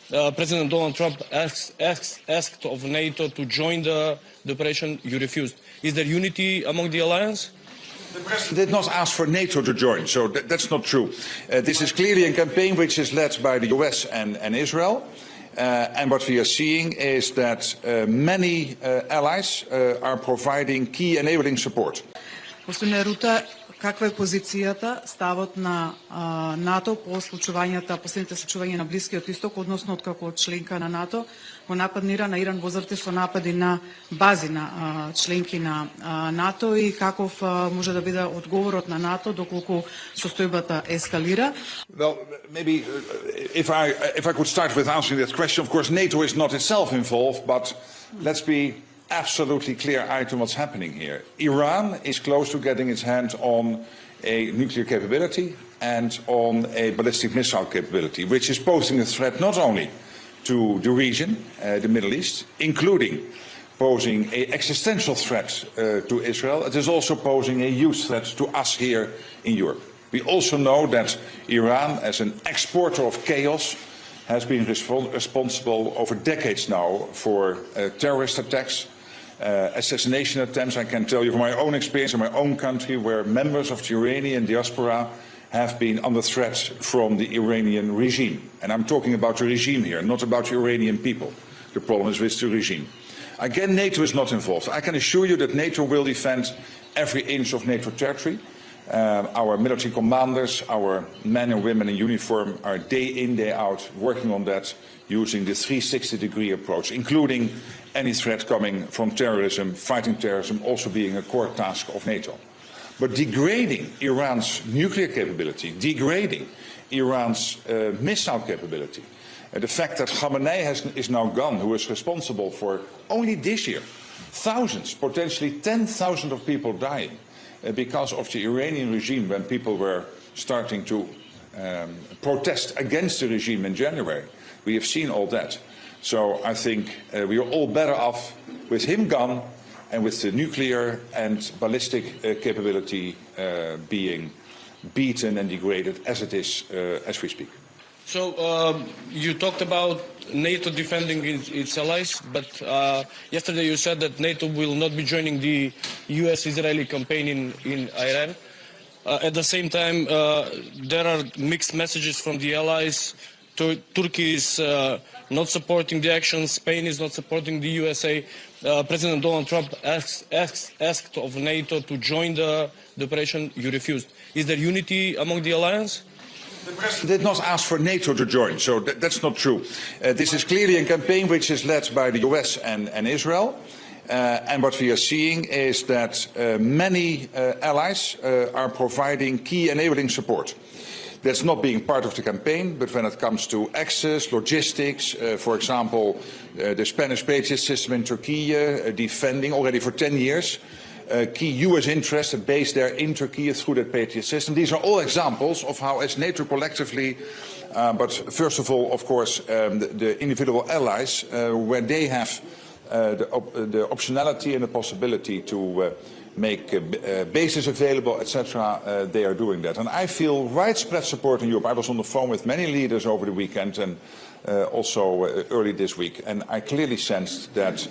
President Donald Trump asked of NATO to join the operation. You refused. Is there unity among the alliance? The President did not ask for NATO to join, so that's not true. This is clearly a campaign which is led by the US and Israel. And what we are seeing is that many allies are providing key enabling support. Господин Руtte, каква е позицијата, ставот на НАТО по последните случувања на Блискиот Исток, односно откако членка на НАТО го нападнира на Иран во Зрте со напади на бази на членки на НАТО и каков може да биде одговорот на НАТО доколку состојбата ескалира? Well, maybe if I could start with answering that question, of course NATO is not itself involved, but let's be absolutely clear-eyed on what's happening here. Iran is close to getting its hands on a nuclear capability and on a ballistic missile capability, which is posing a threat not only to the region, the Middle East, including posing an existential threat to Israel, it is also posing a huge threat to us here in Europe. We also know that Iran, as an exporter of chaos, has been responsible over decades now for terrorist attacks, assassination attempts. I can tell you from my own experience in my own country, where members of the Iranian diaspora have been under threat from the Iranian regime. And I'm talking about the regime here, not about the Iranian people. The problem is with the regime. Again, NATO is not involved. I can assure you that NATO will defend every inch of NATO territory. Our military commanders, our men and women in uniform are day in, day out working on that using the 360-degree approach, including any threat coming from terrorism, fighting terrorism also being a core task of NATO. But degrading Iran's nuclear capability, degrading Iran's missile capability, the fact that Khamenei is now gone, who is responsible for only this year thousands, potentially 10,000 of people dying because of the Iranian regime when people were starting to protest against the regime in January. We have seen all that. So I think we are all better off with him gone and with the nuclear and ballistic capability being beaten and degraded as it is as we speak. So you talked about NATO defending its allies, but yesterday you said that NATO will not be joining the US-Israeli campaign in Iran. At the same time, there are mixed messages from the allies. Turkey is not supporting the action. Spain is not supporting the USA. President Donald Trump asked of NATO to join the operation. You refused. Is there unity among the alliance? The President did not ask for NATO to join, so that's not true. This is clearly a campaign which is led by the US and Israel. And what we are seeing is that many allies are providing key enabling support. That's not being part of the campaign, but when it comes to access, logistics, for example, the Spanish Patriot system in Turkey, defending already for 10 years, key US interests based there in Turkey through that Patriot system. These are all examples of how, as NATO collectively, but first of all, of course, the individual allies, where they have the optionality and the possibility to make bases available, etc., they are doing that. And I feel widespread support in Europe. I was on the phone with many leaders over the weekend and also early this week, and I clearly sensed that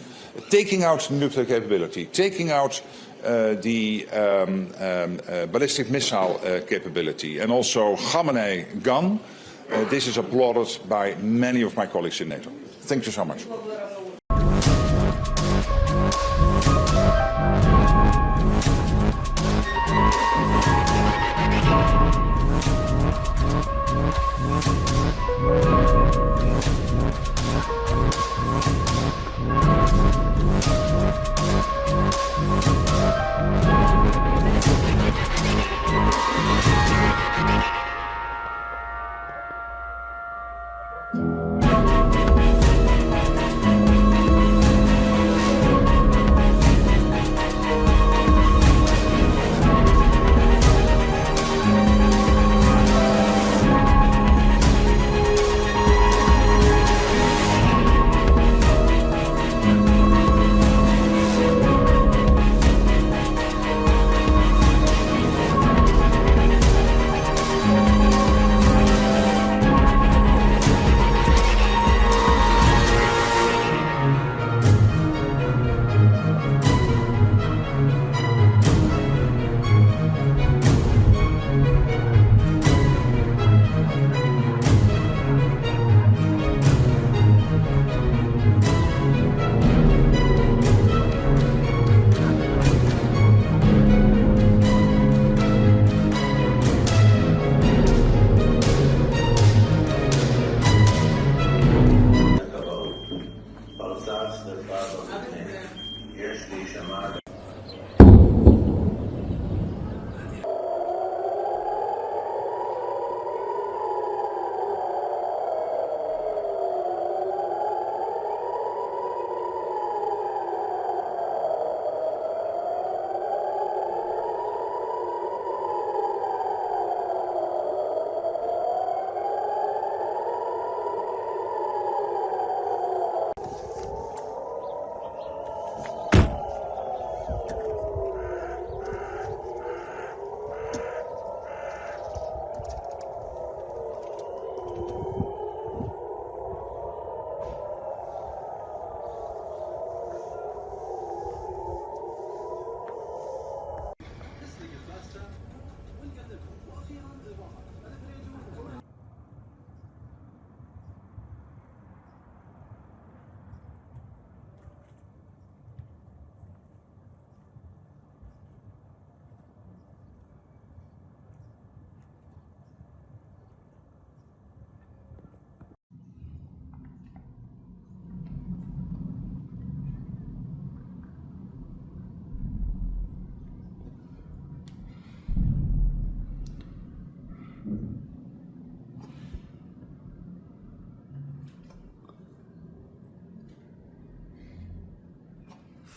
taking out nuclear capability, taking out the ballistic missile capability, and also Khamenei gone, this is applauded by many of my colleagues in NATO. Thank you so much.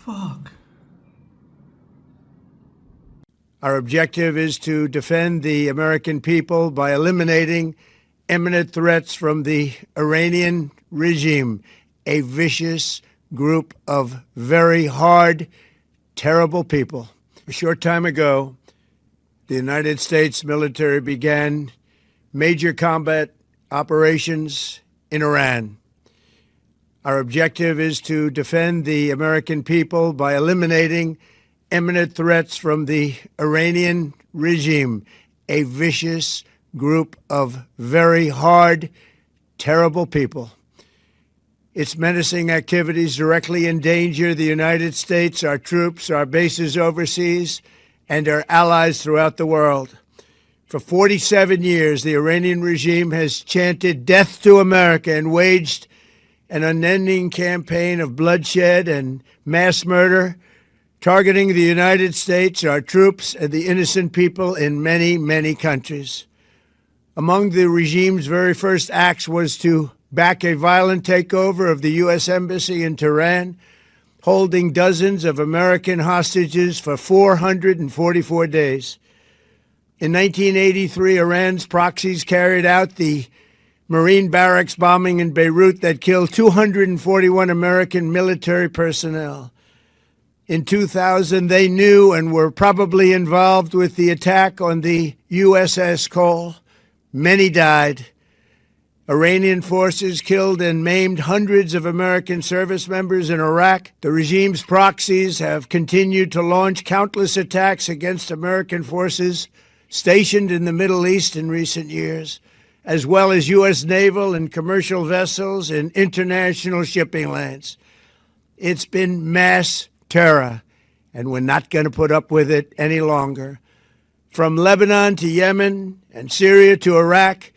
Fuck. Our objective is to defend the American people by eliminating imminent threats from the Iranian regime, a vicious group of very hard, terrible people. A short time ago, the United States military began major combat operations in Iran. Our objective is to defend the American people by eliminating imminent threats from the Iranian regime, a vicious group of very hard, terrible people. Its menacing activities directly endanger the United States, our troops, our bases overseas, and our allies throughout the world. For 47 years, the Iranian regime has chanted death to America and waged an unending campaign of bloodshed and mass murder, targeting the United States, our troops, and the innocent people in many, many countries. Among the regime's very first acts was to back a violent takeover of the U.S. Embassy in Tehran, holding dozens of American hostages for 444 days. In 1983, Iran's proxies carried out the Marine barracks bombing in Beirut that killed 241 American military personnel. In 2000, they knew and were probably involved with the attack on the USS Cole. Many died. Iranian forces killed and maimed hundreds of American service members in Iraq. The regime's proxies have continued to launch countless attacks against American forces stationed in the Middle East in recent years, as well as U.S. naval and commercial vessels in international shipping lanes. It's been mass terror, and we're not going to put up with it any longer. From Lebanon to Yemen and Syria to Iraq,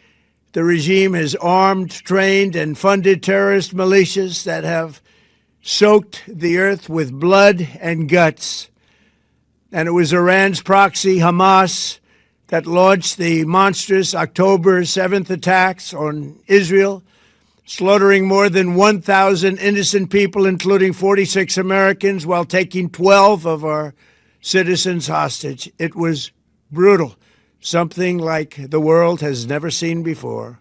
the regime has armed, trained, and funded terrorist militias that have soaked the earth with blood and guts. And it was Iran's proxy, Hamas, that launched the monstrous October 7th attacks on Israel, slaughtering more than 1,000 innocent people, including 46 Americans, while taking 12 of our citizens hostage. It was brutal, something like the world has never seen before.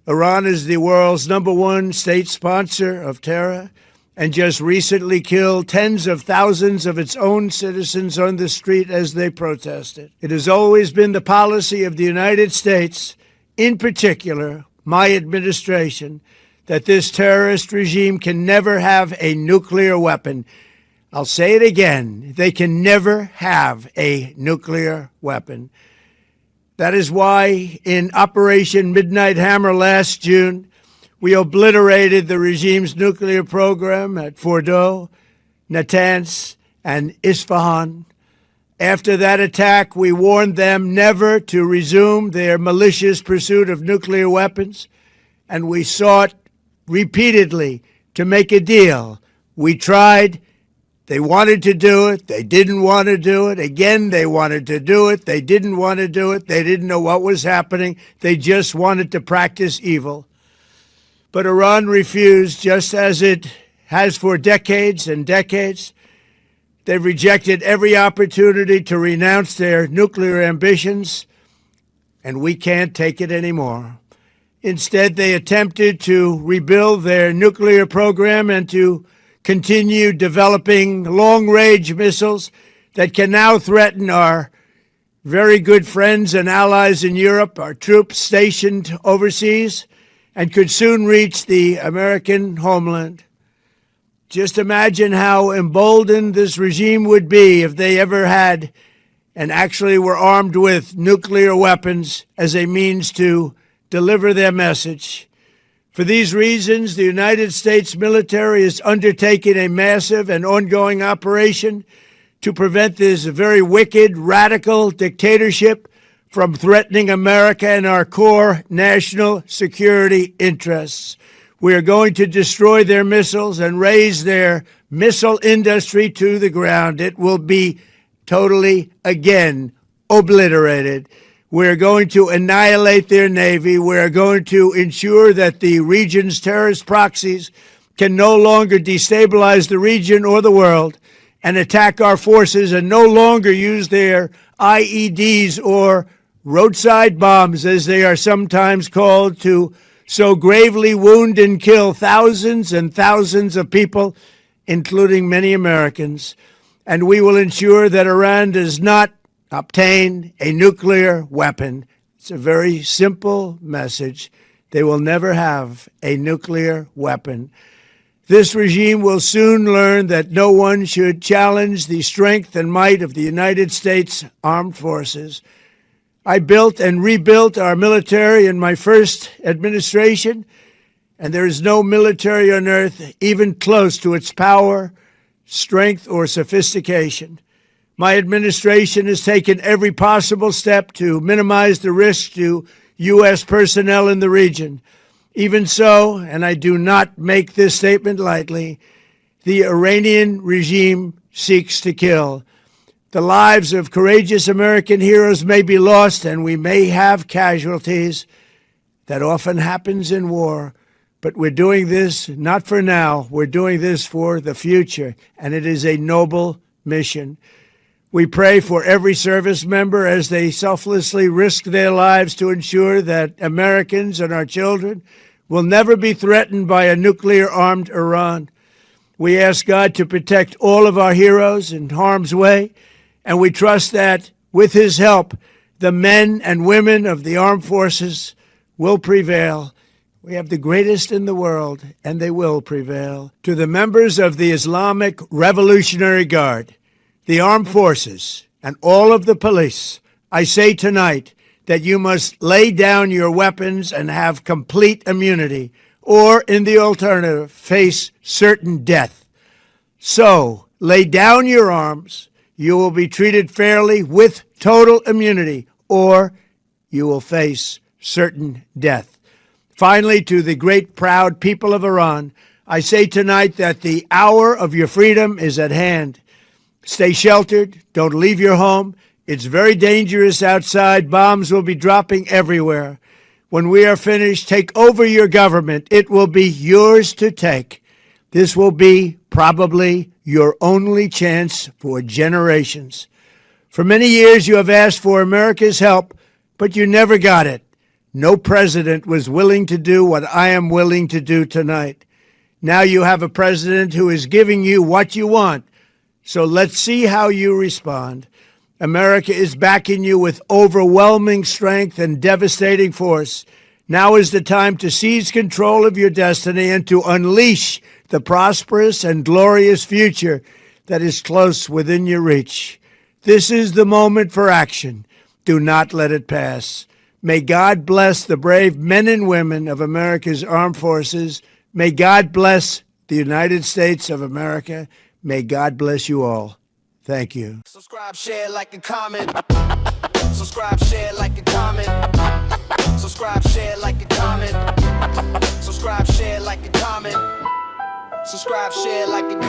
Iran is the world's #1 state sponsor of terror and just recently killed tens of thousands of its own citizens on the street as they protested. It has always been the policy of the United States, in particular, my administration, that this terrorist regime can never have a nuclear weapon. I'll say it again, they can never have a nuclear weapon. That is why in Operation Midnight Hammer last June, we obliterated the regime's nuclear program at Fordow, Natanz, and Isfahan. After that attack, we warned them never to resume their malicious pursuit of nuclear weapons, and we sought repeatedly to make a deal. We tried. They wanted to do it. They didn't want to do it. Again, they wanted to do it. They didn't want to do it. They didn't know what was happening. They just wanted to practice evil. But Iran refused, just as it has for decades and decades. They've rejected every opportunity to renounce their nuclear ambitions, and we can't take it anymore. Instead, they attempted to rebuild their nuclear program and to continue developing long-range missiles that can now threaten our very good friends and allies in Europe, our troops stationed overseas, and could soon reach the American homeland. Just imagine how emboldened this regime would be if they ever had and actually were armed with nuclear weapons as a means to deliver their message. For these reasons, the United States military is undertaking a massive and ongoing operation to prevent this very wicked, radical dictatorship from threatening America and our core national security interests. We are going to destroy their missiles and raise their missile industry to the ground. It will be totally, again, obliterated. We're going to annihilate their Navy. We're going to ensure that the region's terrorist proxies can no longer destabilize the region or the world and attack our forces and no longer use their IEDs or roadside bombs, as they are sometimes called, to so gravely wound and kill thousands and thousands of people, including many Americans. And we will ensure that Iran does not obtain a nuclear weapon. It's a very simple message. They will never have a nuclear weapon. This regime will soon learn that no one should challenge the strength and might of the United States Armed Forces. I built and rebuilt our military in my first administration, and there is no military on earth even close to its power, strength, or sophistication. My administration has taken every possible step to minimize the risk to U.S. personnel in the region. Even so, and I do not make this statement lightly, the Iranian regime seeks to kill. The lives of courageous American heroes may be lost, and we may have casualties. That often happens in war. But we're doing this not for now. We're doing this for the future, and it is a noble mission. We pray for every service member as they selflessly risk their lives to ensure that Americans and our children will never be threatened by a nuclear-armed Iran. We ask God to protect all of our heroes in harm's way, and we trust that, with His help, the men and women of the armed forces will prevail. We have the greatest in the world, and they will prevail. To the members of the Islamic Revolutionary Guard, the armed forces, and all of the police, I say tonight that you must lay down your weapons and have complete immunity, or, in the alternative, face certain death. So, lay down your arms. You will be treated fairly with total immunity, or you will face certain death. Finally, to the great proud people of Iran, I say tonight that the hour of your freedom is at hand. Stay sheltered. Don't leave your home. It's very dangerous outside. Bombs will be dropping everywhere. When we are finished, take over your government. It will be yours to take. This will be probably your only chance for generations. For many years, you have asked for America's help, but you never got it. No president was willing to do what I am willing to do tonight. Now you have a president who is giving you what you want. So let's see how you respond. America is backing you with overwhelming strength and devastating force. Now is the time to seize control of your destiny and to unleash the prosperous and glorious future that is close within your reach. This is the moment for action. Do not let it pass. May God bless the brave men and women of America's armed forces. May God bless the United States of America. May God bless you all. Thank you. Subscribe, share, like, and comment. Subscribe, share, like, and comment. Subscribe, share, like, and comment. Subscribe, share, like, and comment. Subscribe, share, like, and comment.